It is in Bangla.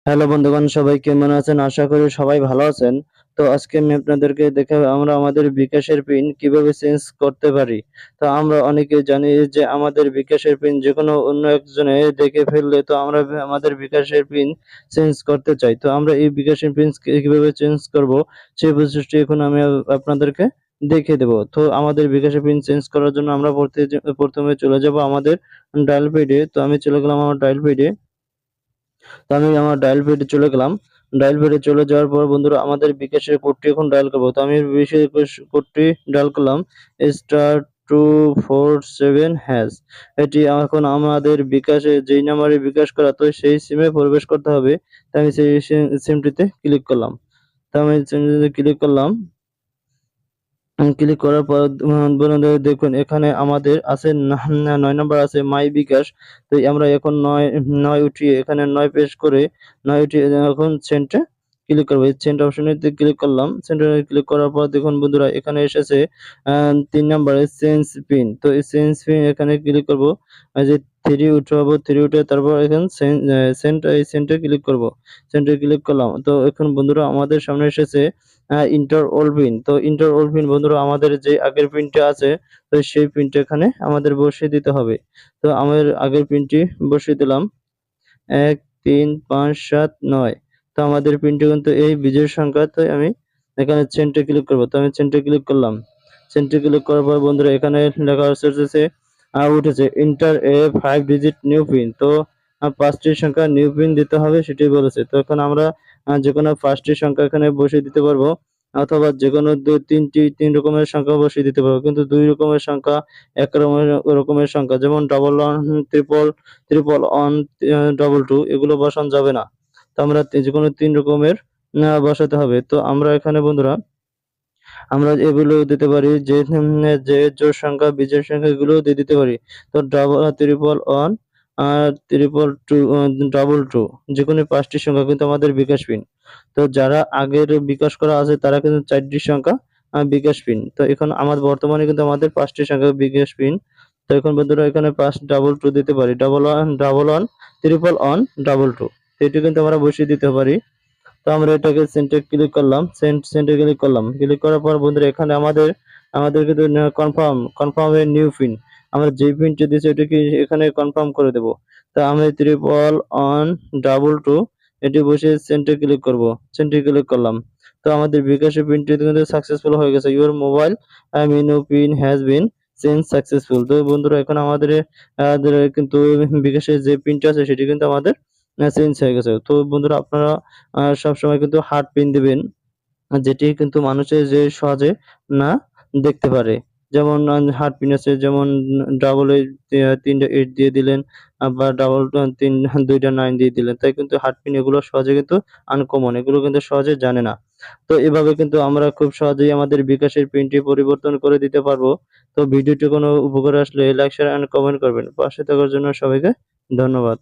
হ্যালো বন্ধুগণ, সবাই কেমন আছেন? আশা করি সবাই ভালো আছেন। তো আজকে আমি আপনাদেরকে দেখাবো আমরা আমাদের বিকাশের পিন কিভাবে চেঞ্জ করতে পারি। তো আমরা অনেকেই জানি যে আমাদের বিকাশের পিন যেকোনো অন্য একজনে দেখে ফেললে তো আমরা আমাদের বিকাশের পিন চেঞ্জ করতে চাই। তো আমরা এই বিকাশের পিন কিভাবে চেঞ্জ করব সেই প্রসেসটি এখন আমি আপনাদেরকে দেখিয়ে দেব। তো আমাদের বিকাশের পিন চেঞ্জ করার জন্য আমরা প্রথমে চলে যাব আমাদের ডায়াল প্যাডে। তো আমি চলে গেলাম আমার ডায়াল প্যাডে। তো আমি আমার ডায়াল প্যাডে চলে গেলাম। ডায়াল প্যাডে চলে যাওয়ার পর বন্ধুরা আমাদের বিকাশের কোডটি এখন ডায়াল করব। তো আমি বিশেষ কোডটি ডায়াল করলাম *247#। এটি এখন আমাদের বিকাশে যেই নাম্বারে বিকাশ করা তো সেই সিমে প্রবেশ করতে হবে। তো আমি সেই সিমটিতে ক্লিক করলাম। তো আমি সিমটিতে ক্লিক করলাম। ক্লিক করার পর বন্ধুরা দেখুন এখানে আমাদের আছে ৯ নাম্বার আছে মাই বিকাশ। তো আমরা এখন ৯ উঠিয়ে এখানে ৯ পেস্ট করে ৯ উঠিয়ে এখন সেন্ড এ ক্লিক করব। এই সেন্ড অপশনেতে ক্লিক করলাম। সেন্ড এ ক্লিক করার পর দেখুন বন্ধুরা এখানে এসেছে ৩ নাম্বারে চেঞ্জ পিন। তো এই চেঞ্জ পিন এখানে ক্লিক করব। এই যে ৩ উঠাবো, ৩ উঠে তারপর এখানে সেন্ড এ ক্লিক করব। সেন্ড এ ক্লিক করলাম। তো এখন বন্ধুরা আমাদের সামনে এসেছে ইন্টার ওল্ড পিন। তো ইন্টার ওল্ড পিন বন্ধুরা আমাদের যে আগের পিনটা আছে তো সেই পিনটা এখানে আমাদের বসিয়ে দিতে হবে। তো আমার আগের পিনটি বসিয়ে দিলাম ১৩৫৭৯। তো আমাদের পিনটি কিন্তু এই বিজোড় সংখ্যা। তো আমি এখানে সেন্টারে ক্লিক করব। তো আমি সেন্টারে ক্লিক করলাম। সেন্টারে ক্লিক করার পর বন্ধুরা এখানে লেখা হচ্ছে উঠেছে enter a 5 digit new pin. তো ৫ টি সংখ্যা নিউ পিন দিতে হবে সেটাই বলেছে। তো এখন আমরা যেকোনো ৫ টি সংখ্যা এখানে বসিয়ে দিতে পারবো, অথবা যেকোনো ৩ রকমের সংখ্যা বসিয়ে দিতে পারবো। কিন্তু ২ রকমের সংখ্যা এক রকমের সংখ্যা যেমন 11 ট্রিপল ওয়ান 22 এগুলো বসানো যাবে না। তো আমরা যেকোনো ৩ রকমের বসাতে হবে। তো আমরা এখানে বন্ধুরা আমরা এগুলো দিতে পারি যে জোড় সংখ্যা, বিজোড় সংখ্যা এগুলোও দিয়ে দিতে পারি। তো ট্রিপল ওয়ান আর ডাবল টু যেকোনো ৫ টি সংখ্যা কিন্তু আমাদের বিকাশ পিন। তো যারা আগের বিকাশ করা আছে তারা কিন্তু ৪ টি সংখ্যা বিকাশ পিন। তো এখন বর্তমানে কিন্তু আমাদের ৫ টি সংখ্যা বিকাশ পিন। তো এখন বন্ধুরা এখানে ৫ ডাবল টু দিতে পারি। Double one, triple one, double two. এটি কিন্তু আমরা বসিয়ে দিতে পারি। তো আমরা এটাকে সেন্টে ক্লিক করলাম। সেন্টে ক্লিক করলাম। ক্লিক করার পর বন্ধুরা এখানে আমাদের কিন্তু কনফার্ম এ নিউ পিন। আমরা যে পিনটি দিয়েছি ওটাকে এখানে কনফার্ম করে দেব। তো আমি ট্রিপল ওয়ান ডাবল টু এটি বসিয়ে সেন্টে ক্লিক করব। সেন্টে ক্লিক করলাম। তো আমাদের বিকাশের পিনটি কিন্তু সাকসেসফুল হয়ে গেছে। Your mobile menu pin has been change successful. তো বন্ধুরা এখন আমাদের কিন্তু বিকাশের যে পিনটা আছে সেটি কিন্তু আমাদের চেঞ্জ হয়ে গেছে। তো বন্ধুরা আপনারা সবসময় কিন্তু হার্ড পিন দিবেন, যেটি কিন্তু মানুষের যে সহজে না দেখতে পারে। যেমন হার্ড পিন আছে, যেমন ডাবল ৩টা ৮ দিয়ে দিলেন, আবার ডাবল ২টা ৯ দিয়ে দিলেন। তাই কিন্তু হার্ড পিন এগুলো সহজে কিন্তু আনকমন, এগুলো কিন্তু সহজে জানে না। তো এভাবে কিন্তু আমরা খুব সহজেই আমাদের বিকাশের পিনটি পরিবর্তন করে দিতে পারবো। তো ভিডিওটি কোনো উপকারে আসলে লাইক, শেয়ার এন্ড কমেন্ট করবেন। পাশে থাকার জন্য সবাইকে ধন্যবাদ।